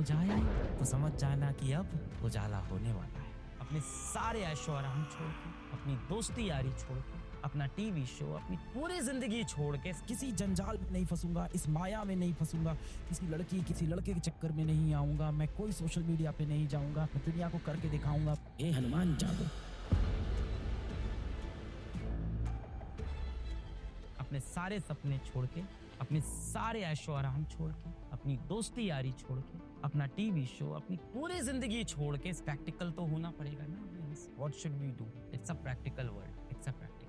जाए तो समझ जाना कि अब उजाला होने वाला है। अपने सारे ऐशो आराम छोड़ के, अपनी दोस्ती यारी छोड़ के, अपना टीवी शो, अपनी पूरी जिंदगी छोड़ के किसी जंजाल में नहीं फंसूंगा, इस माया में नहीं फंसूंगा, किसी लड़की किसी लड़के के चक्कर में नहीं आऊंगा, मैं कोई सोशल मीडिया पे नहीं जाऊंगा, मैं दुनिया को करके दिखाऊंगा। ए हनुमान जागो। अपने सारे सपने छोड़ के, अपने सारे ऐशो आराम छोड़ के, अपनी दोस्ती यारी छोड़ के, अपना टीवी शो, अपनी पूरी जिंदगी छोड़ के, प्रैक्टिकल तो होना पड़ेगा ना। What should we do? It's a practical world. It's a practical.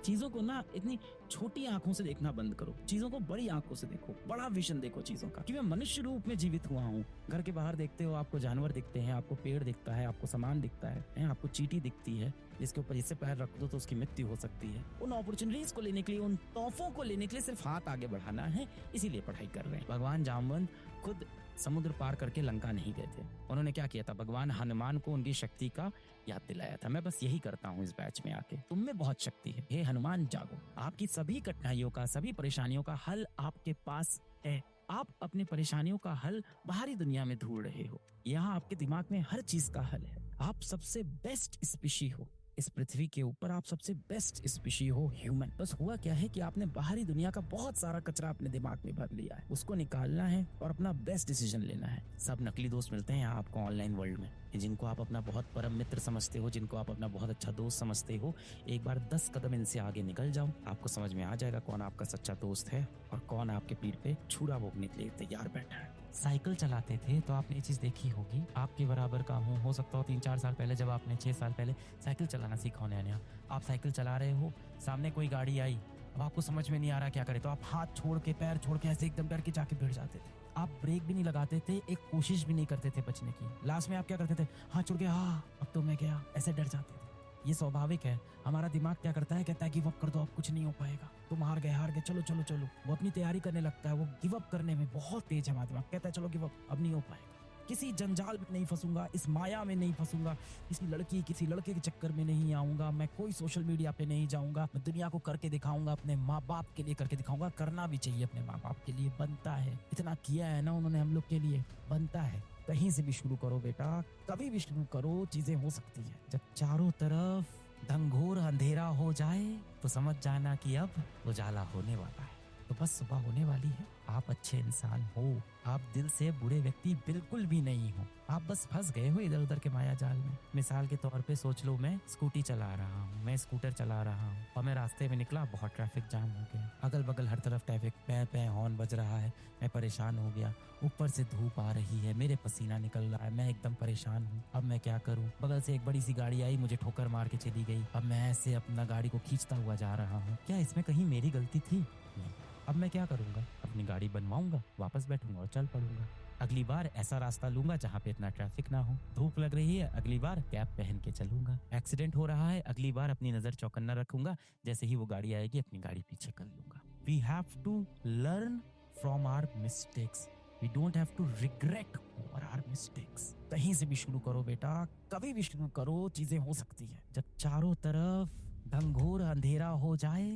चीजों को ना इतनी छोटी आंखों से देखना बंद करो, चीजों को बड़ी आंखों से देखो, बड़ा विजन देखो चीजों का कि मैं मनुष्य रूप में जीवित हुआ हूँ। घर के बाहर देखते हो, आपको जानवर दिखते हैं, आपको पेड़ दिखता है, आपको सामान दिखता है, आपको चींटी दिखती है जिसके ऊपर इससे पैर रख दो तो उसकी मृत्यु हो सकती है। उन अपॉर्चुनिटीज को लेने के लिए, उन तोहफों को लेने के लिए सिर्फ हाथ आगे बढ़ाना है, इसीलिए पढ़ाई कर रहे हैं। भगवान जामवंत खुद समुद्र पार करके लंका नहीं गए थे। उन्होंने क्या किया था? भगवान हनुमान को उनकी शक्ति का याद दिलाया था। मैं बस यही करता हूँ इस बैच में आके। तुम में बहुत शक्ति है। हे हनुमान जागो। आपकी सभी कठिनाइयों का, सभी परेशानियों का हल आपके पास है। आप अपने परेशानियों का हल बाहरी दुनिया में ढूंढ रहे हो, यहाँ आपके दिमाग में हर चीज का हल है। आप सबसे बेस्ट स्पीशी हो इस पृथ्वी के ऊपर, आप सबसे बेस्ट स्पीशी हो, ह्यूमन। बस हुआ क्या है कि आपने बाहरी दुनिया का बहुत सारा कचरा अपने दिमाग में भर लिया है, उसको निकालना है और अपना बेस्ट डिसीजन लेना है। सब नकली दोस्त मिलते हैं आपको ऑनलाइन वर्ल्ड में, जिनको आप अपना बहुत परम मित्र समझते हो, जिनको आप अपना बहुत अच्छा दोस्त समझते हो। एक बार 10 कदम इनसे आगे निकल जाओ, आपको समझ में आ जाएगा कौन आपका सच्चा दोस्त है और कौन आपके पीठ पे छुरा भोगने के लिए तैयार बैठा है। साइकिल चलाते थे तो आपने ये चीज देखी होगी, आपके बराबर का हो सकता हो 3-4 साल पहले, जब आपने 6 साल पहले साइकिल चलाना सीखा होने नया, आप साइकिल चला रहे हो, सामने कोई गाड़ी आई, अब आपको समझ में नहीं आ रहा क्या करे, तो आप हाथ छोड़ के, पैर छोड़ के ऐसे एकदम डर के जाके भिड़ जाते थे। आप ब्रेक भी नहीं लगाते थे, एक कोशिश भी नहीं करते थे बचने की। लास्ट में आप क्या करते थे? हाथ छोड़ के, हाँ अब तो मैं गया, ऐसे डर जाते थे। ये स्वाभाविक है। हमारा दिमाग क्या करता है? कहता है गिव अप कर दो, अब कुछ नहीं हो पाएगा, तुम हार गए, चलो चलो चलो। वो अपनी तैयारी करने लगता है, वो गिव अप करने में बहुत तेज है हमारा दिमाग। कहता है चलो गिव अप, अब नहीं हो पाएगा, किसी जंजाल में नहीं फंसूंगा, इस माया में नहीं फंसूंगा, किसी लड़की किसी लड़के के चक्कर में नहीं आऊंगा, मैं कोई सोशल मीडिया पे नहीं जाऊंगा, मैं दुनिया को करके दिखाऊंगा, अपने माँ बाप के लिए करके दिखाऊंगा। करना भी चाहिए अपने माँ बाप के लिए, बनता है। इतना किया है ना उन्होंने हम लोग के लिए, बनता है। कहीं से भी शुरू करो बेटा, कभी भी शुरू करो, चीजें हो सकती है। जब चारों तरफ घंघोर अंधेरा हो जाए तो समझ जाना कि अब उजाला होने वाला है। तो बस सुबह होने वाली है। आप अच्छे इंसान हो, आप दिल से बुरे व्यक्ति बिल्कुल भी नहीं हो। आप बस फंस गए हो इधर उधर के माया जाल में। मिसाल के तौर पे सोच लो, मैं स्कूटी चला रहा हूँ, मैं स्कूटर चला रहा हूँ और मैं रास्ते में निकला, बहुत ट्रैफिक जाम हो गया, अगल बगल हर तरफ ट्रैफिक, पै पै हॉर्न बज रहा है, मैं परेशान हो गया, ऊपर से धूप आ रही है, मेरे पसीना निकल रहा है, मैं एकदम परेशान हूँ। अब मैं क्या करूँ? बगल से एक बड़ी सी गाड़ी आई, मुझे ठोकर मार के चली गई। अब मैं ऐसे अपना गाड़ी को खींचता हुआ जा रहा हूँ। क्या इसमें कहीं मेरी गलती थी? नहीं। अब मैं क्या करूंगा? अपनी गाड़ी बनवाऊंगा, वापस बैठूंगा और चल पड़ूंगा। अगली बार ऐसा रास्ता लूंगा जहाँ पे इतना ट्रैफिक ना हो। धूप लग रही है, अगली बार कैप पहन के चलूंगा। एक्सीडेंट हो रहा है, अगली बार अपनी नजर चौकन्ना रखूंगा, जैसे ही वो गाड़ी आएगी अपनी गाड़ी पीछे कर लूंगा। We have to learn from our mistakes, we don't have to regret over our mistakes. कहीं से भी शुरू करो बेटा, कभी भी शुरू करो, चीजें हो सकती है। जब चारों तरफ घंघोर अंधेरा हो जाए,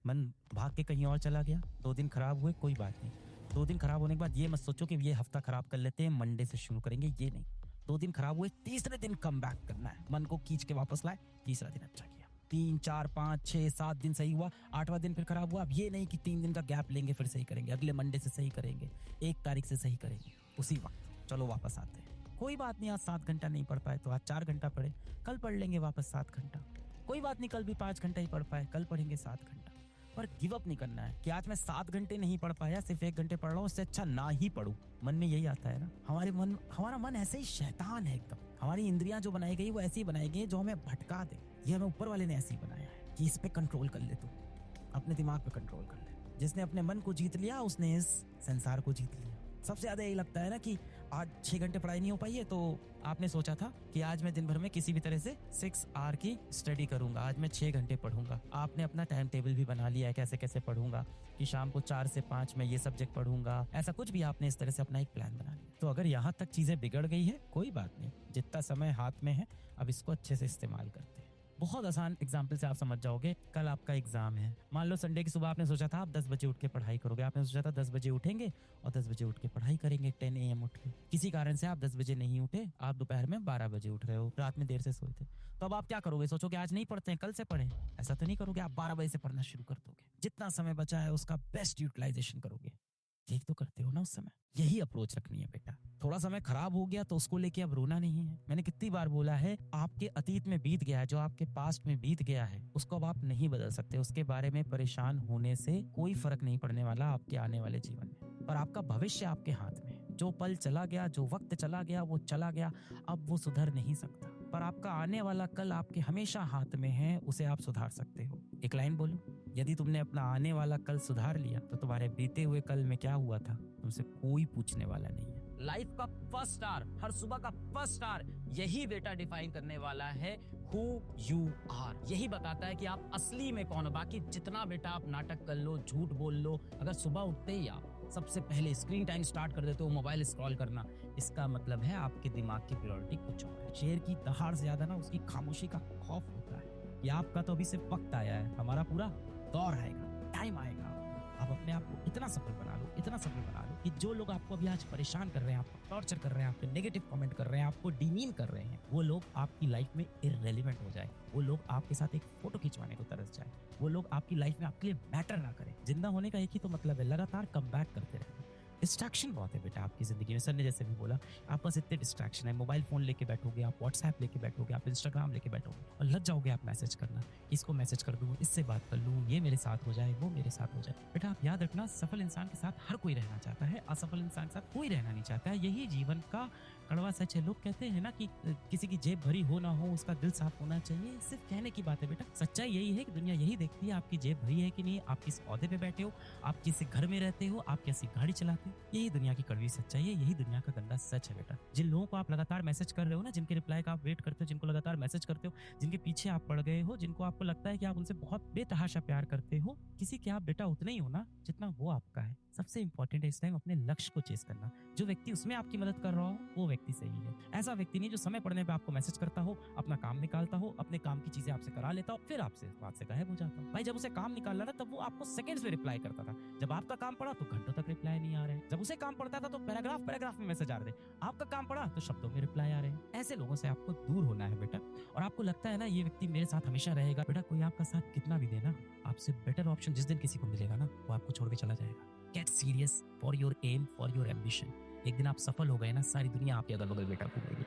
मन भाग के कहीं और चला गया, 2 दिन खराब हुए, कोई बात नहीं। 2 दिन खराब होने के बाद ये मत सोचो कि ये हफ्ता खराब कर लेते हैं, मंडे से शुरू करेंगे, ये नहीं। 2 दिन खराब हुए, तीसरे दिन कम बैक करना है, मन को खींच के वापस लाए, तीसरा दिन अच्छा किया। 3, 4, 5, 6, 7 दिन सही हुआ, 8वां दिन फिर खराब हुआ। अब ये नहीं कि 3 दिन का गैप लेंगे फिर सही करेंगे, अगले मंडे से सही करेंगे, 1 तारीख से सही करेंगे, उसी वक्त चलो वापस आते हैं। कोई बात नहीं, आज 7 घंटा नहीं पढ़ पाए तो आज 4 घंटा पढ़े, कल पढ़ लेंगे वापस 7 घंटा। कोई बात नहीं, कल भी 5 घंटा ही पढ़ पाए, कल पढ़ेंगे 7 घंटा। पर गिव अप नहीं करना है कि आज मैं 7 घंटे नहीं पढ़ पाया, सिर्फ 1 घंटे पढ़ रहा हूँ, उससे अच्छा ना ही पढ़ूं। मन में यही आता है ना। हमारा मन ऐसे ही शैतान है एकदम। हमारी इंद्रियां जो बनाई गई वो ऐसी ही बनाई गई जो हमें भटका दे। ये हमें ऊपर वाले ने ऐसे ही बनाया है कि इस पे कंट्रोल कर ले, तू अपने दिमाग पे कंट्रोल कर ले। जिसने अपने मन को जीत लिया उसने इस संसार को जीत लिया। सबसे ज्यादा यही लगता है ना कि आज 6 घंटे पढ़ाई नहीं हो पाई है, तो आपने सोचा था कि आज मैं दिन भर में किसी भी तरह से 6 आवर की स्टडी करूंगा, आज मैं 6 घंटे पढ़ूंगा। आपने अपना टाइम टेबल भी बना लिया है, कैसे कैसे पढ़ूंगा, कि शाम को 4 से 5 मैं ये सब्जेक्ट पढ़ूंगा, ऐसा कुछ भी आपने इस तरह से अपना एक प्लान बना लिया। तो अगर यहाँ तक चीजें बिगड़ गई है, कोई बात नहीं, जितना समय हाथ में है अब इसको अच्छे से इस्तेमाल करते हैं। बहुत आसान एग्जाम्पल से आप समझ जाओगे। कल आपका एग्जाम है, मान लो संडे की सुबह आपने सोचा था आप 10 बजे उठ के पढ़ाई करोगे, आपने सोचा था 10 बजे उठेंगे और 10 बजे उठ के पढ़ाई करेंगे 10 AM उठ के। किसी कारण से आप 10 बजे नहीं उठे, आप दोपहर में 12 बजे उठ रहे हो, रात में देर से सोए थे, तो अब आप क्या करोगे? सोचोगे आज नहीं पढ़ते हैं, कल से पढ़ें? ऐसा तो नहीं करोगे, आप 12 बजे से पढ़ना शुरू कर दोगे। जितना समय बचा है उसका बेस्ट यूटिलाइजेशन करोगे। ठीक तो करते हो ना उस समय? यही अप्रोच रखनी है बेटा। थोड़ा समय खराब हो गया तो उसको लेके अब रोना नहीं है। मैंने कितनी बार बोला है, आपके अतीत में बीत गया है, जो आपके पास्ट में बीत गया है, उसको अब आप नहीं बदल सकते। उसके बारे में परेशान होने से कोई फर्क नहीं पड़ने वाला आपके आने वाले जीवन में। पर आपका भविष्य आपके हाथ में है। जो पल चला गया, जो वक्त चला गया, वो चला गया, अब वो सुधर नहीं सकता। पर आपका आने वाला कल आपके हमेशा हाथ में है, उसे आप सुधार सकते हो। एक लाइन बोलूं, यदि तुमने अपना आने वाला कल सुधार लिया तो तुम्हारे बीते हुए कल में क्या हुआ था तुमसे कोई पूछने वाला नहीं है। लाइफ का फर्स्ट स्टार, हर सुबह का फर्स्ट स्टार, यही बेटा डिफाइन करने वाला है हु यू आर। यही बताता है कि आप असली में कौन हो। बाकी जितना बेटा आप नाटक कर लो, झूठ बोल लो, अगर सुबह उठते ही आप सबसे पहले स्क्रीन टाइम स्टार्ट कर देते हो मोबाइल स्क्रॉल करना, इसका मतलब है आपके दिमाग की प्रायोरिटी कुछ और है। शेर की दहाड़ से ज्यादा ना उसकी खामोशी का खौफ होता है। ये आपका तो अभी सिर्फ वक्त आया है, हमारा पूरा दौर आएगा, टाइम आएगा। आप अपने आप को इतना सफल बना लो, इतना सफल बना लो कि जो लोग आपको अभी आज परेशान कर रहे हैं, आपको टॉर्चर कर रहे हैं, आपको नेगेटिव कमेंट कर रहे हैं, आपको डिमीन कर रहे हैं, वो लोग आपकी लाइफ में इररेलेवेंट हो जाए। वो लोग आपके साथ एक फोटो खिंचवाने को तरस जाए। वो लोग आपकी लाइफ में आपके लिए मैटर ना करें। जिंदा होने का एक ही तो मतलब है, लगातार कम बैक करते रहना। डिस्ट्रैक्शन बहुत है बेटा आपकी जिंदगी में। सर ने जैसे भी बोला, आप पास इतने डिस्ट्रैक्शन है। मोबाइल फोन लेके बैठोगे, आप व्हाट्सएप लेके बैठोगे, आप इंस्टाग्राम लेके बैठोगे और लग जाओगे आप मैसेज करना, इसको मैसेज कर दूँ, इससे बात कर लूँ, ये मेरे साथ हो जाए, वो मेरे साथ हो जाए। बेटा आप याद रखना, सफल इंसान के साथ हर कोई रहना चाहता है, असफल इंसान के साथ कोई रहना नहीं चाहता है। यही जीवन का कड़वा सच है। लोग कहते हैं ना कि किसी की जेब भरी हो ना हो, उसका दिल साफ होना चाहिए। सिर्फ कहने की बात है बेटा, सच्चाई यही है कि दुनिया यही देखती है आपकी जेब भरी है कि नहीं, आप किस ओहदे पे बैठे हो, आप किस घर में रहते हो, आप कैसी गाड़ी चलाते हो। यही दुनिया की कड़वी सच्चाई है, यही दुनिया का गंदा सच है बेटा। जिन लोगों को आप लगातार मैसेज कर रहे हो ना, जिनके रिप्लाई का आप वेट करते हो, जिनको लगातार मैसेज करते हो, जिनके पीछे आप पड़ गए हो, जिनको आपको लगता है कि आप उनसे बहुत बेतहाशा प्यार करते हो, किसी के आप बेटा उतने ही हो ना जितना वो आपका है। सबसे इंपॉर्टेंट है इस टाइम अपने लक्ष्य को चेस करना। जो व्यक्ति उसमें आपकी मदद कर रहा हो वो व्यक्ति सही है। ऐसा व्यक्ति नहीं जो समय पड़ने पे आपको मैसेज करता हो, अपना काम निकालता हो, अपने काम की चीजें आपसे करा लेता हो, फिर आपसे बात से गायब हो जाता हो। भाई जब उसे काम निकालना था तब वो आपको सेकंड्स में रिप्लाई करता था। जब आपका काम पड़ा तो घंटों तक रिप्लाई नहीं आ रहे। जब उसे काम पड़ता था तो पैराग्राफ में मैसेज आ रहे थे। आपका काम पड़ा तो शब्दों में रिप्लाई आ रहे हैं। ऐसे लोगों से आपको दूर होना है बेटा। और आपको लगता है ना ये व्यक्ति मेरे साथ हमेशा रहेगा, बेटा कोई आपका साथ कितना भी देना, आपसे बेटर ऑप्शन जिस दिन किसी को मिलेगा ना, वो आपको छोड़ के चला जाएगा। Get serious for your aim, for your ambition. एक दिन आप सफल हो गए ना, सारी दुनिया आपके अगल बगल बेटा घूमेगी।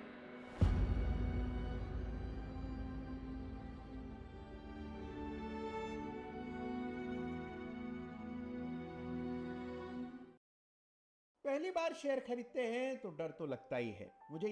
पहली बार शेयर खरीदते हैं तो डर तो लगता ही है। मुझे